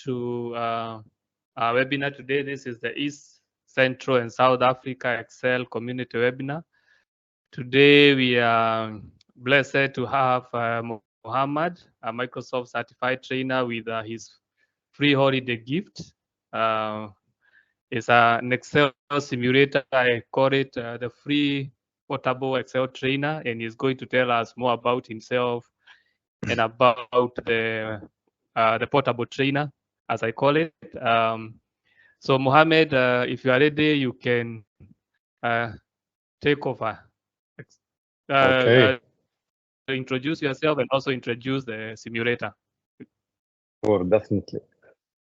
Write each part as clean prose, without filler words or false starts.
to our webinar today. This is the East Central and South Africa Excel Community Webinar. Today we are blessed to have Muhammad, a Microsoft certified trainer with his free holiday gift. It's an Excel simulator. I call it the free portable Excel trainer, and he's going to tell us more about himself and about the portable trainer, as I call it. So Mohammed, if you are ready, you can take over. Okay. Introduce yourself and also introduce the simulator. Sure, definitely.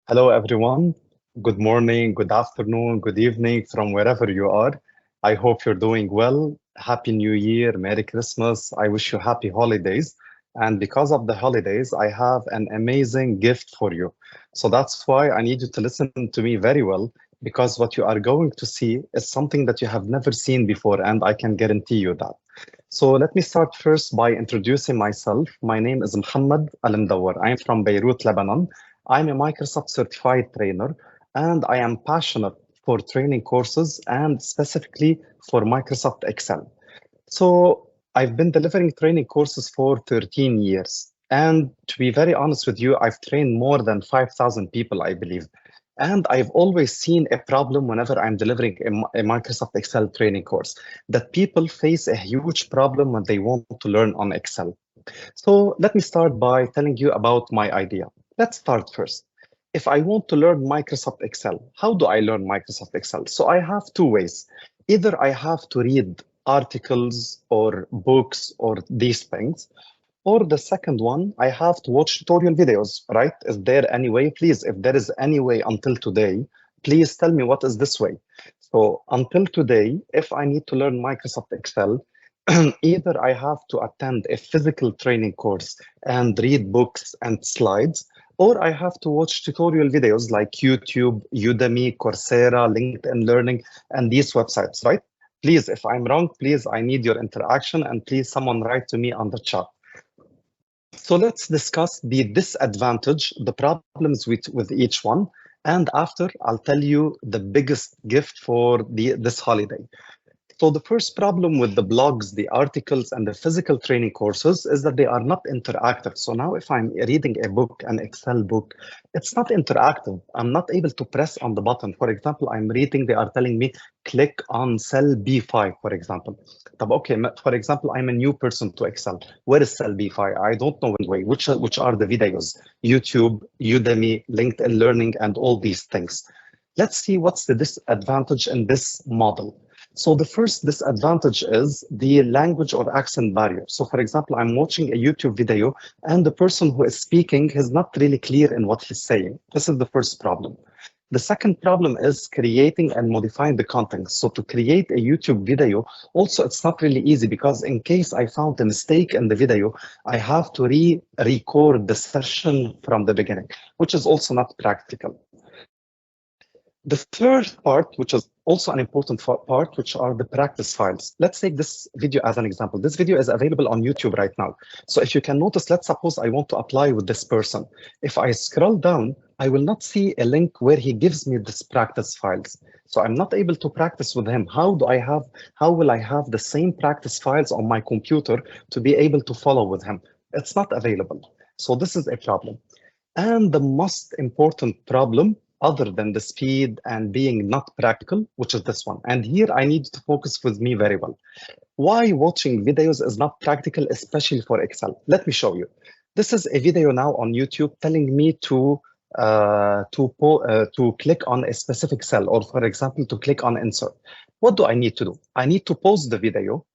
Hello, everyone. Good morning, good afternoon, good evening from wherever you are. I hope you're doing well. Happy New Year, Merry Christmas. I wish you happy holidays. And because of the holidays, I have an amazing gift for you. So that's why I need you to listen to me very well, because what you are going to see is something that you have never seen before, and I can guarantee you that. So let me start first by introducing myself. My name is Muhammad Al-Mdawar. I'm from Beirut, Lebanon. I'm a Microsoft certified trainer, and I am passionate for training courses and specifically for Microsoft Excel. So I've been delivering training courses for 13 years. And to be very honest with you, I've trained more than 5,000 people, I believe. And I've always seen a problem whenever I'm delivering a Microsoft Excel training course, that people face a huge problem when they want to learn on Excel. So let me start by telling you about my idea. Let's start first. If I want to learn Microsoft Excel, how do I learn Microsoft Excel? So I have two ways. Either I have to read articles or books or these things, or the second one, I have to watch tutorial videos, right? Is there any way? Please, if there is any way until today, please tell me what is this way. So until today, if I need to learn Microsoft Excel, either I have to attend a physical training course and read books and slides, or I have to watch tutorial videos like YouTube, Udemy, Coursera, LinkedIn Learning, and these websites, right? Please, if I'm wrong, please, I need your interaction, and please someone write to me on the chat. So let's discuss the disadvantage, the problems with each one. And after, I'll tell you the biggest gift for this holiday. So the first problem with the blogs, the articles, and the physical training courses is that they are not interactive. So now if I'm reading a book, an Excel book, it's not interactive. I'm not able to press on the button. For example, I'm reading, they are telling me, click on cell B5, for example. Okay, for example, I'm a new person to Excel. Where is cell B5? I don't know in way. Which are the videos? YouTube, Udemy, LinkedIn Learning, and all these things. Let's see what's the disadvantage in this model. So the first disadvantage is the language or accent barrier. So for example, I'm watching a YouTube video and the person who is speaking is not really clear in what he's saying. This is the first problem. The second problem is creating and modifying the content. So to create a YouTube video, also it's not really easy because in case I found a mistake in the video, I have to re-record the session from the beginning, which is also not practical. The third part, which is also an important part, which are the practice files. Let's take this video as an example. This video is available on YouTube right now. So if you can notice, let's suppose I want to apply with this person. If I scroll down, I will not see a link where he gives me this practice files. So I'm not able to practice with him. How will I have the same practice files on my computer to be able to follow with him? It's not available. So this is a problem. And the most important problem, other than the speed and being not practical, which is this one. And here I need to focus with me very well. Why watching videos is not practical, especially for Excel? Let me show you. This is a video now on YouTube telling me to click on a specific cell, or for example, to click on insert. What do I need to do? I need to pause the video.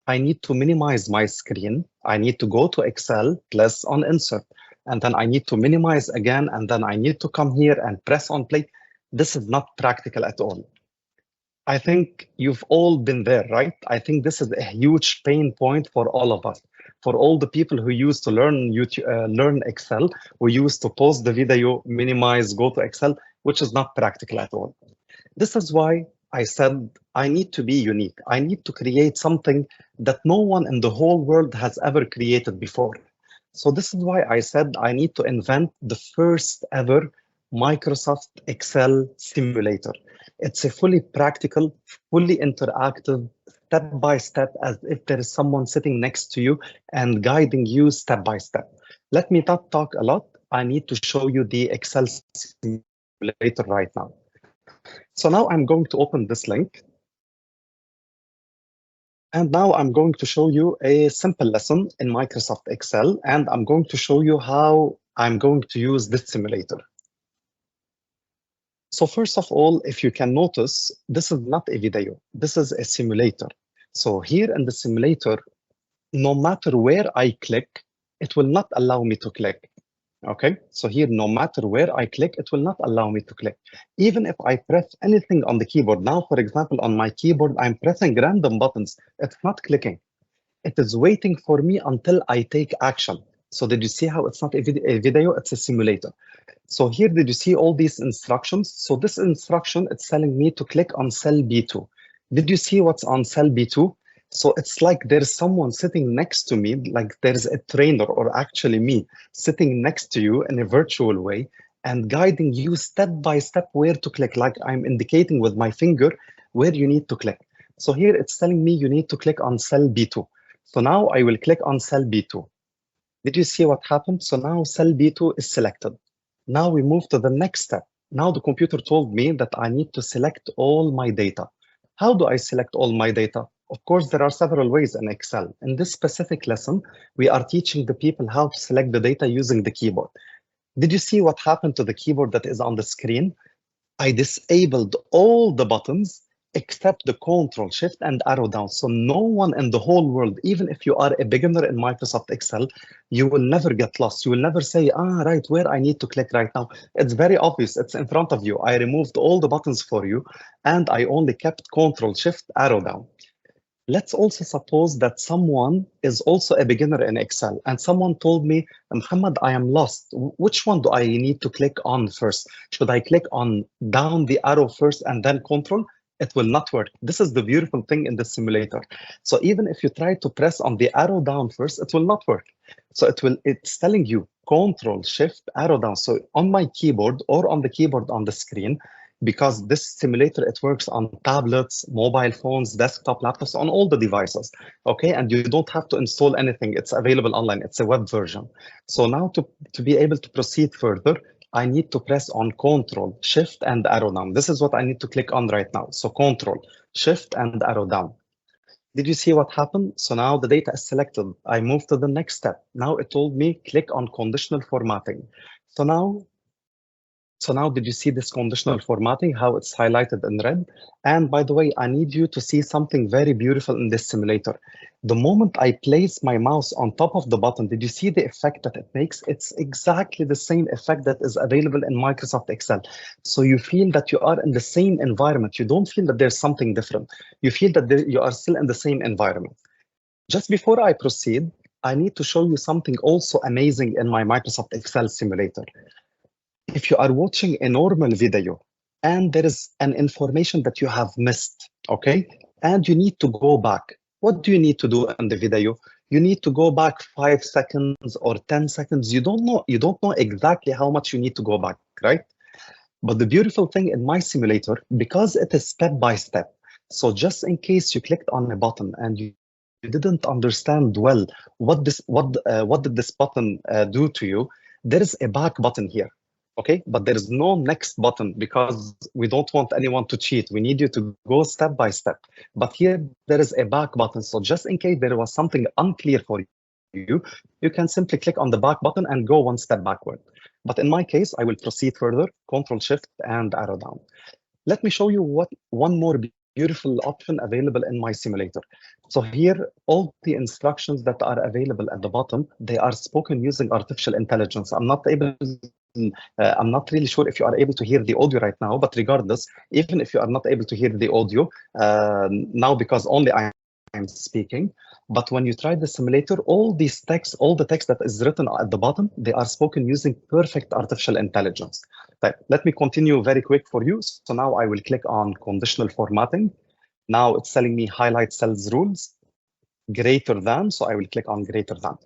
I need to minimize my screen. I need to go to Excel, press on insert. And then I need to minimize again, and then I need to come here and press on play. This is not practical at all. I think you've all been there, right? I think this is a huge pain point for all of us. For all the people who used to learn learn Excel, who used to pause the video, minimize, go to Excel, which is not practical at all. This is why I said I need to be unique. I need to create something that no one in the whole world has ever created before. So this is why I said I need to invent the first ever Microsoft Excel Simulator. It's a fully practical, fully interactive, step by step, as if there is someone sitting next to you and guiding you step by step. Let me not talk a lot. I need to show you the Excel simulator right now. So now I'm going to open this link. And now I'm going to show you a simple lesson in Microsoft Excel, and I'm going to show you how I'm going to use this simulator. So first of all, if you can notice, this is not a video, this is a simulator. So here in the simulator, no matter where I click, it will not allow me to click. Okay, so here, no matter where I click, it will not allow me to click. Even if I press anything on the keyboard. Now, for example, on my keyboard, I'm pressing random buttons. It's not clicking. It is waiting for me until I take action. So did you see how it's not a video, it's a simulator. So here, did you see all these instructions? So this instruction, it's telling me to click on cell B2. Did you see what's on cell B2? So it's like there's someone sitting next to me, like there's a trainer, or actually me sitting next to you in a virtual way and guiding you step by step where to click, like I'm indicating with my finger where you need to click. So here it's telling me you need to click on cell B2. So now I will click on cell B2. Did you see what happened? So now cell B2 is selected. Now we move to the next step. Now the computer told me that I need to select all my data. How do I select all my data? Of course, there are several ways in Excel. In this specific lesson, we are teaching the people how to select the data using the keyboard. Did you see what happened to the keyboard that is on the screen? I disabled all the buttons except the Control, Shift, and arrow down. So no one in the whole world, even if you are a beginner in Microsoft Excel, you will never get lost. You will never say, right, where I need to click right now. It's very obvious. It's in front of you. I removed all the buttons for you, and I only kept Control, Shift, arrow down. Let's also suppose that someone is also a beginner in Excel and someone told me, Muhammad, I am lost. Which one do I need to click on first? Should I click on down the arrow first and then control? It will not work. This is the beautiful thing in the simulator. So even if you try to press on the arrow down first, it will not work. So it's telling you control, shift, arrow down. So on my keyboard or on the keyboard on the screen, because this simulator, it works on tablets, mobile phones, desktop, laptops, on all the devices, okay? And you don't have to install anything. It's available online. It's a web version. So now to be able to proceed further, I need to press on Control, Shift, and arrow down. This is what I need to click on right now. So Control, Shift, and arrow down. Did you see what happened? So now the data is selected. I move to the next step. Now it told me click on conditional formatting. So now did you see this conditional formatting, how it's highlighted in red? And by the way, I need you to see something very beautiful in this simulator. The moment I place my mouse on top of the button, did you see the effect that it makes? It's exactly the same effect that is available in Microsoft Excel. So you feel that you are in the same environment. You don't feel that there's something different. You feel that you are still in the same environment. Just before I proceed, I need to show you something also amazing in my Microsoft Excel simulator. If you are watching a normal video and there is an information that you have missed, okay, and you need to go back, what do you need to do in the video? You need to go back 5 seconds or 10 seconds. You don't know exactly how much you need to go back, right? But the beautiful thing in my simulator, because it is step by step, so just in case you clicked on a button and you didn't understand well what did this button do to you, there is a back button here. Okay, but there is no next button because we don't want anyone to cheat. We need you to go step by step. But here there is a back button. So just in case there was something unclear for you, you can simply click on the back button and go one step backward. But in my case, I will proceed further, Control Shift and arrow down. Let me show you one more beautiful option available in my simulator. So here, all the instructions that are available at the bottom, they are spoken using artificial intelligence. I'm not really sure if you are able to hear the audio right now, but regardless, even if you are not able to hear the audio now, because only I'm speaking, but when you try the simulator, all the text that is written at the bottom, they are spoken using perfect artificial intelligence. Right. Let me continue very quick for you. So now I will click on conditional formatting. Now it's telling me highlight cells rules, greater than, so I will click on greater than.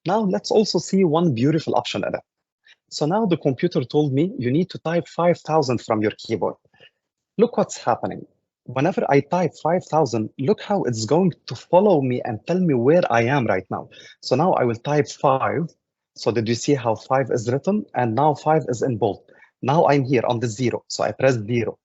Now let's also see one beautiful option in it. So now the computer told me you need to type 5,000 from your keyboard. Look what's happening. Whenever I type 5,000, look how it's going to follow me and tell me where I am right now. So now I will type 5. So did you see how 5 is written? And now 5 is in bold. Now I'm here on the 0. So I press 0.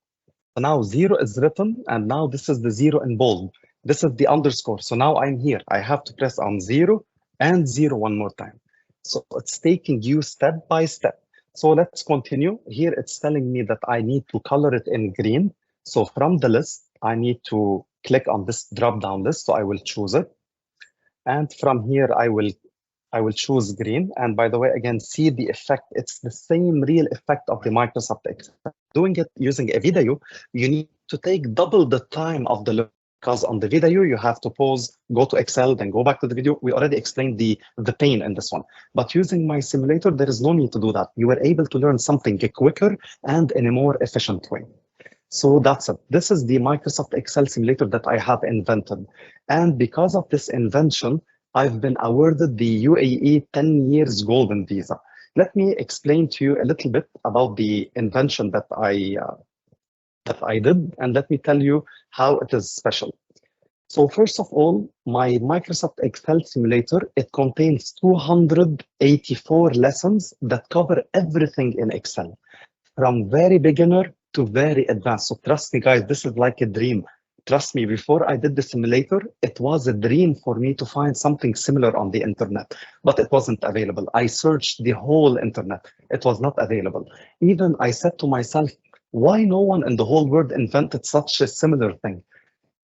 So now 0 is written, and now this is the 0 in bold. This is the underscore. So now I'm here. I have to press on 0 and 0 one more time. So it's taking you step by step. So let's continue. Here it's telling me that I need to color it in green. So from the list, I need to click on this drop-down list. So I will choose it. And from here, I will choose green. And by the way, again, see the effect. It's the same real effect of the Microsoft Excel. Doing it using a video, you need to take double the time of the look, because on the video, you have to pause, go to Excel, then go back to the video. We already explained the pain in this one. But using my simulator, there is no need to do that. You were able to learn something quicker and in a more efficient way. So that's it. This is the Microsoft Excel simulator that I have invented. And because of this invention, I've been awarded the UAE 10 years golden visa. Let me explain to you a little bit about the invention that I did, and let me tell you how it is special. So first of all, my Microsoft Excel simulator, it contains 284 lessons that cover everything in Excel, from very beginner to very advanced. So trust me, guys, this is like a dream. Trust me, before I did the simulator, it was a dream for me to find something similar on the internet, but it wasn't available. I searched the whole internet. It was not available. Even I said to myself, why no one in the whole world invented such a similar thing?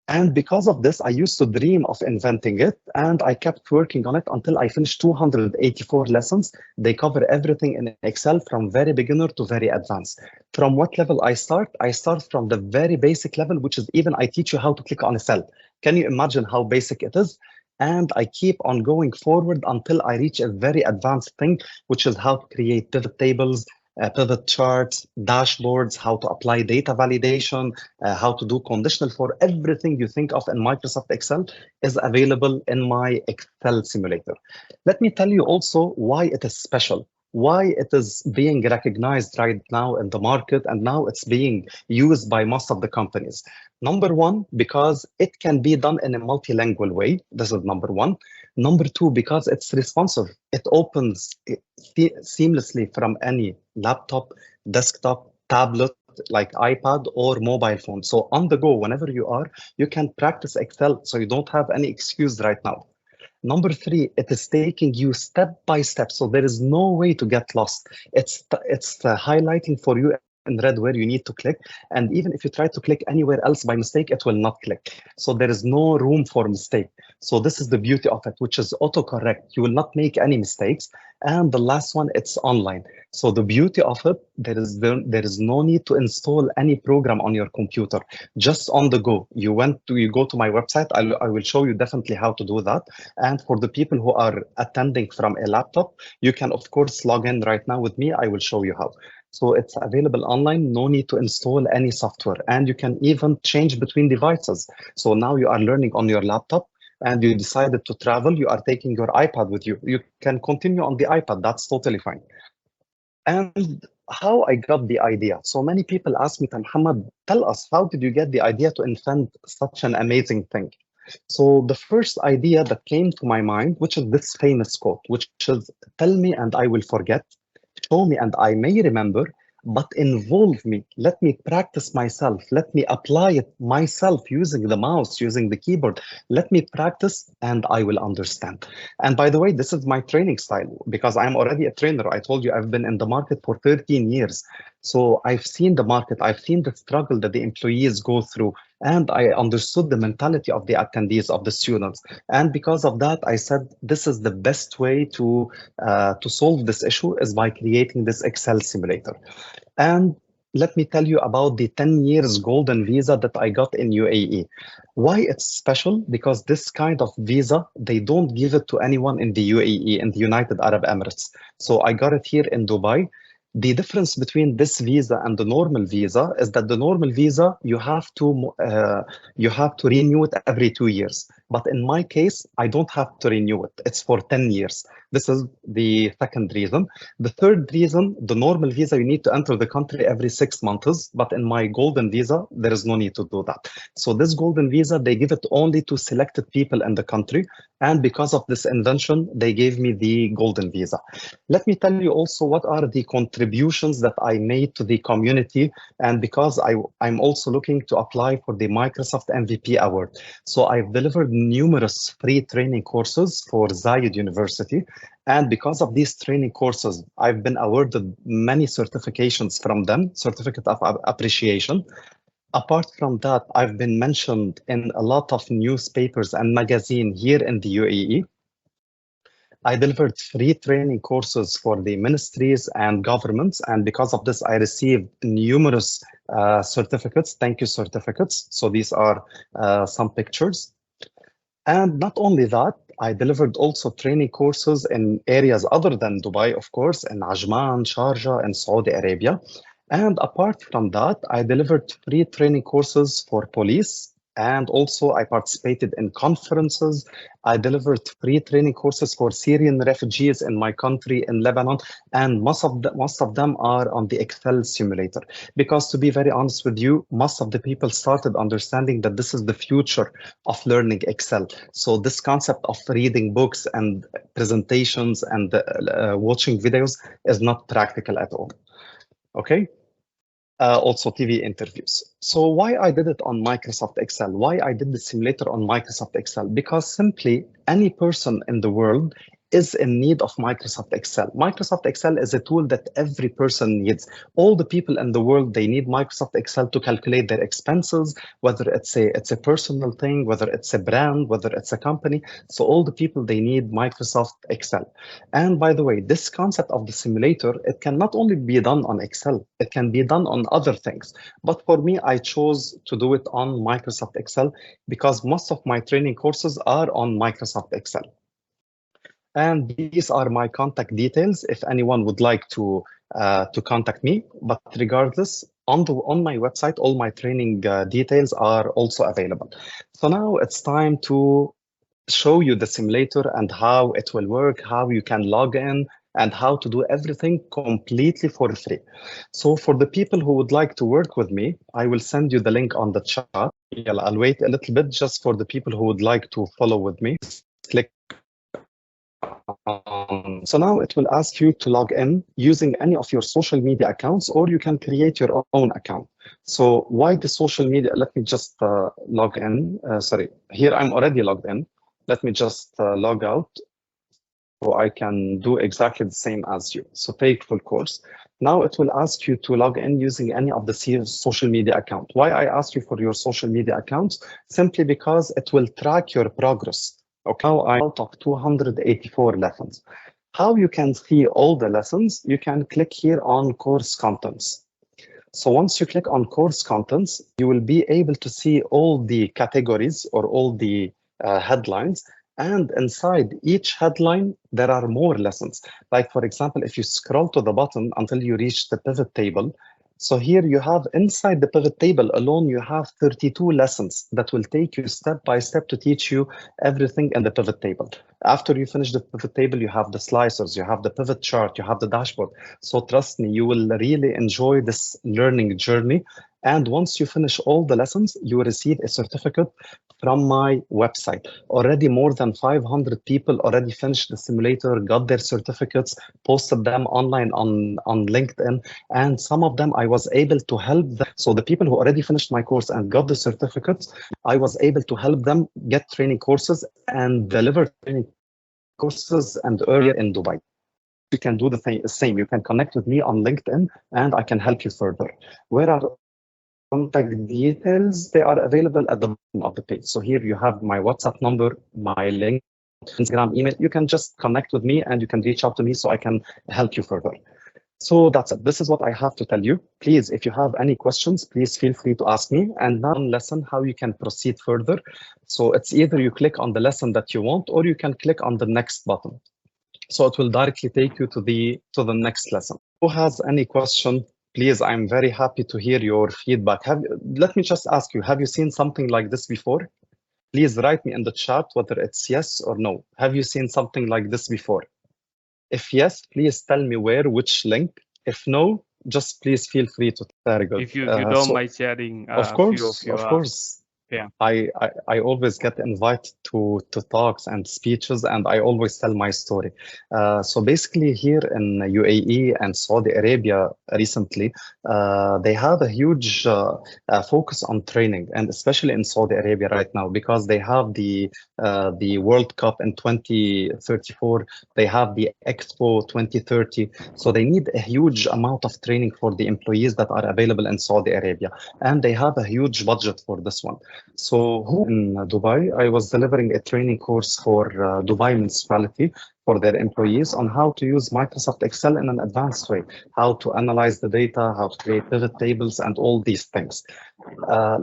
And because of this, I used to dream of inventing it, and I kept working on it until I finished 284 lessons. They cover everything in Excel from very beginner to very advanced. From what level I start? I start from the very basic level, which is even I teach you how to click on a cell. Can you imagine how basic it is? And I keep on going forward until I reach a very advanced thing, which is how to create pivot tables, pivot charts, dashboards, how to apply data validation, how to do conditional for everything you think of in Microsoft Excel is available in my Excel simulator. Let me tell you also why it is special, why it is being recognized right now in the market, and now it's being used by most of the companies. Number one, because it can be done in a multilingual way. This is number one. Number two, because it's responsive. It opens seamlessly from any laptop, desktop, tablet, like iPad or mobile phone. So on the go, whenever you are, you can practice Excel. So you don't have any excuse right now. Number three, it is taking you step by step. So there is no way to get lost. It's highlighting for you in red where you need to click. And even if you try to click anywhere else by mistake, it will not click. So there is no room for mistake. So this is the beauty of it, which is autocorrect. You will not make any mistakes. And the last one, it's online. So the beauty of it, there is no need to install any program on your computer. Just on the go. You go to my website. I will show you definitely how to do that. And for the people who are attending from a laptop, you can of course log in right now with me. I will show you how. So it's available online, no need to install any software. And you can even change between devices. So now you are learning on your laptop and you decided to travel, you are taking your iPad with you. You can continue on the iPad, that's totally fine. And how I got the idea. So many people ask me, Muhammad, tell us, how did you get the idea to invent such an amazing thing? So the first idea that came to my mind, which is this famous quote, which is, tell me and I will forget, show me and I may remember, but involve me. Let me practice myself. Let me apply it myself using the mouse, using the keyboard. Let me practice and I will understand. And by the way, this is my training style because I'm already a trainer. I told you I've been in the market for 13 years. So I've seen the market. I've seen the struggle that the employees go through. And I understood the mentality of the attendees, of the students. And because of that, I said, this is the best way to solve this issue is by creating this Excel simulator. And let me tell you about the 10 years golden visa that I got in UAE. Why it's special? Because this kind of visa, they don't give it to anyone in the UAE, in the United Arab Emirates. So I got it here in Dubai. The difference between this visa and the normal visa is that the normal visa, you have to renew it every 2 years. But in my case, I don't have to renew it. It's for 10 years. This is the second reason. The third reason, the normal visa, you need to enter the country every 6 months. But in my golden visa, there is no need to do that. So this golden visa, they give it only to selected people in the country. And because of this invention, they gave me the golden visa. Let me tell you also what are the contributions that I made to the community. And because I'm also looking to apply for the Microsoft MVP Award. So I've delivered numerous free training courses for Zayed University. And because of these training courses, I've been awarded many certifications from them, certificate of appreciation. Apart from that, I've been mentioned in a lot of newspapers and magazines here in the UAE. I delivered free training courses for the ministries and governments. And because of this, I received numerous certificates, thank you certificates. So these are some pictures. And not only that, I delivered also training courses in areas other than Dubai, of course, in Ajman, Sharjah, and Saudi Arabia. And apart from that, I delivered free training courses for police. And also I participated in conferences. I delivered free training courses for Syrian refugees in my country, in Lebanon. And most of them are on the Excel simulator. Because to be very honest with you, most of the people started understanding that this is the future of learning Excel. So this concept of reading books and presentations and watching videos is not practical at all. Okay. Also TV interviews. So why I did it on Microsoft Excel? Why I did the simulator on Microsoft Excel? Because simply any person in the world is in need of Microsoft Excel. Microsoft Excel is a tool that every person needs. All the people in the world, they need Microsoft Excel to calculate their expenses, whether it's a personal thing, whether it's a brand, whether it's a company. So all the people, they need Microsoft Excel. And by the way, this concept of the simulator, it can not only be done on Excel, it can be done on other things. But for me, I chose to do it on Microsoft Excel because most of my training courses are on Microsoft Excel. And these are my contact details if anyone would like to contact me. But regardless, on my website, all my training details are also available. So now it's time to show you the simulator and how it will work, how you can log in, and how to do everything completely for free. So for the people who would like to work with me, I will send you the link on the chat. I'll wait a little bit just for the people who would like to follow with me. Click so now it will ask you to log in using any of your social media accounts, or you can create your own account. So why the social media? Let me just log in. Sorry, here I'm already logged in. Let me just log out so I can do exactly the same as you. So take full course. Now it will ask you to log in using any of the social media account. Why I ask you for your social media accounts? Simply because it will track your progress. Okay, now I'm out of 284 lessons. How you can see all the lessons? You can click here on course contents. So once you click on course contents, you will be able to see all the categories or all the headlines. And inside each headline, there are more lessons. Like, for example, if you scroll to the bottom until you reach the pivot table, so here you have inside the pivot table alone, you have 32 lessons that will take you step by step to teach you everything in the pivot table. After you finish the pivot table, you have the slicers, you have the pivot chart, you have the dashboard. So trust me, you will really enjoy this learning journey. And once you finish all the lessons, you will receive a certificate from my website. Already more than 500 people already finished the simulator, got their certificates, posted them online on LinkedIn. And some of them I was able to help them. So the people who already finished my course and got the certificates, I was able to help them get training courses and deliver training courses and earlier in Dubai. You can do the same. You can connect with me on LinkedIn and I can help you further. Where are contact details? They are available at the bottom of the page. So here you have my WhatsApp number, my link, Instagram, email. You can just connect with me and you can reach out to me so I can help you further. So that's it. This is what I have to tell you. Please, if you have any questions, please feel free to ask me. And now lesson, how you can proceed further. So it's either you click on the lesson that you want, or you can click on the next button. So it will directly take you to the next lesson. Who has any question? Please, I'm very happy to hear your feedback. Let me just ask you, have you seen something like this before? Please write me in the chat whether it's yes or no. Have you seen something like this before? If yes, please tell me where, which link. If no, just please feel free to tag us. If you don't mind sharing Of a few of course, of your course. yeah. I always get invited to talks and speeches, and I always tell my story. So basically, here in UAE and Saudi Arabia recently, they have a huge focus on training, and especially in Saudi Arabia right now, because they have the World Cup in 2034, they have the Expo 2030. So they need a huge amount of training for the employees that are available in Saudi Arabia, and they have a huge budget for this one. So in Dubai, I was delivering a training course for Dubai municipality for their employees on how to use Microsoft Excel in an advanced way, how to analyze the data, how to create pivot tables, and all these things.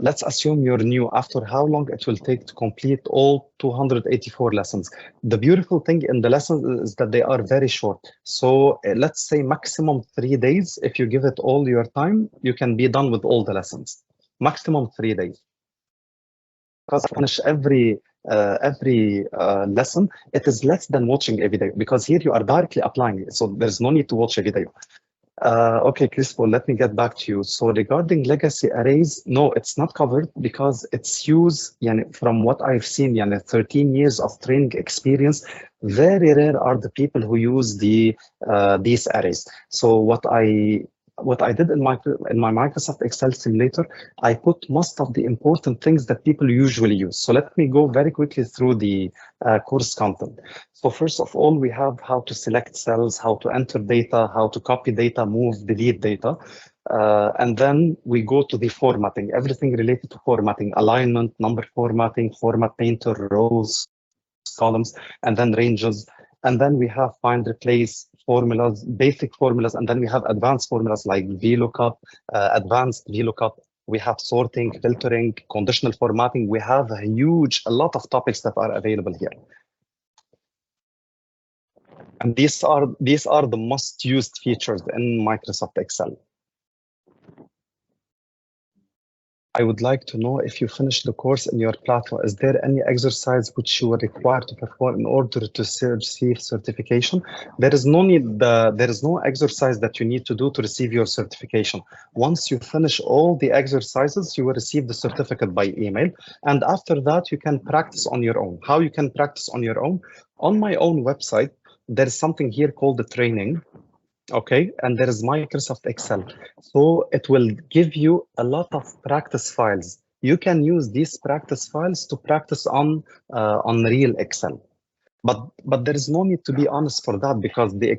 Let's assume you're new. After how long it will take to complete all 284 lessons? The beautiful thing in the lessons is that they are very short. So let's say maximum 3 days. If you give it all your time, you can be done with all the lessons. Maximum 3 days. Because finish every lesson, it is less than watching a video, because here you are directly applying it, so there's no need to watch a video. Okay, Crispo, let me get back to you. So regarding legacy arrays, no, it's not covered because it's used, from what I've seen, 13 years of training experience, very rare are the people who use these arrays. So what I did in my Microsoft Excel simulator, I put most of the important things that people usually use. So let me go very quickly through the course content. So first of all, we have how to select cells, how to enter data, how to copy data, move, delete data. And then we go to the formatting, everything related to formatting, alignment, number formatting, format painter, rows, columns, and then ranges. And then we have find, replace, formulas, basic formulas, and then we have advanced formulas like VLOOKUP, advanced VLOOKUP. We have sorting, filtering, conditional formatting. We have a lot of topics that are available here. And these are the most used features in Microsoft Excel. I would like to know if you finish the course in your platform, is there any exercise which you are required to perform in order to receive certification? There is no need, there is no exercise that you need to do to receive your certification. Once you finish all the exercises, you will receive the certificate by email. And after that, you can practice on your own. How you can practice on your own? On my own website, there is something here called the training. Okay, and there is Microsoft Excel. So it will give you a lot of practice files. You can use these practice files to practice on real Excel. But there is no need to be honest for that, because the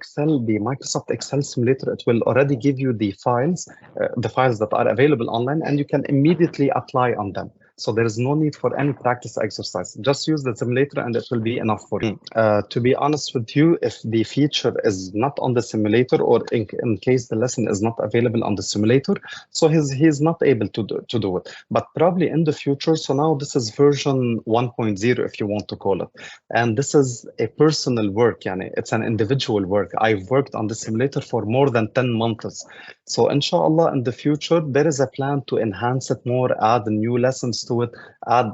Microsoft Excel simulator, it will already give you the files that are available online, and you can immediately apply on them. So there is no need for any practice exercise. Just use the simulator and it will be enough for you. To be honest with you, if the feature is not on the simulator, or in case the lesson is not available on the simulator, so he's not able to do it. But probably in the future, so now this is version 1.0, if you want to call it. And this is a personal work, it's an individual work. I've worked on the simulator for more than 10 months. So inshallah, in the future, there is a plan to enhance it more, add new lessons to it,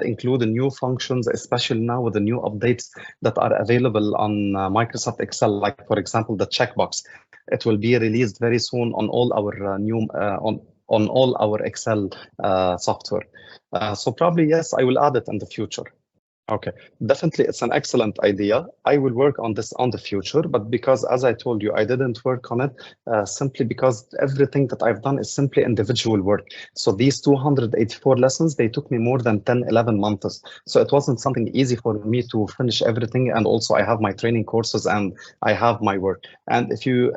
include new functions, especially now with the new updates that are available on Microsoft Excel, like for example, the checkbox. It will be released very soon on all our on all our Excel software. So probably, yes, I will add it in the future. Okay, definitely, it's an excellent idea. I will work on this on the future, but because, as I told you, I didn't work on it simply because everything that I've done is simply individual work. So these 284 lessons, they took me more than 10, 11 months. So it wasn't something easy for me to finish everything. And also I have my training courses and I have my work. And if you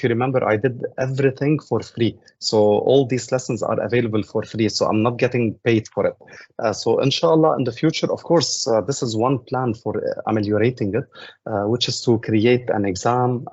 remember, I did everything for free. So all these lessons are available for free. So I'm not getting paid for it. So inshallah, in the future, of course, this is one plan for ameliorating it, which is to create an exam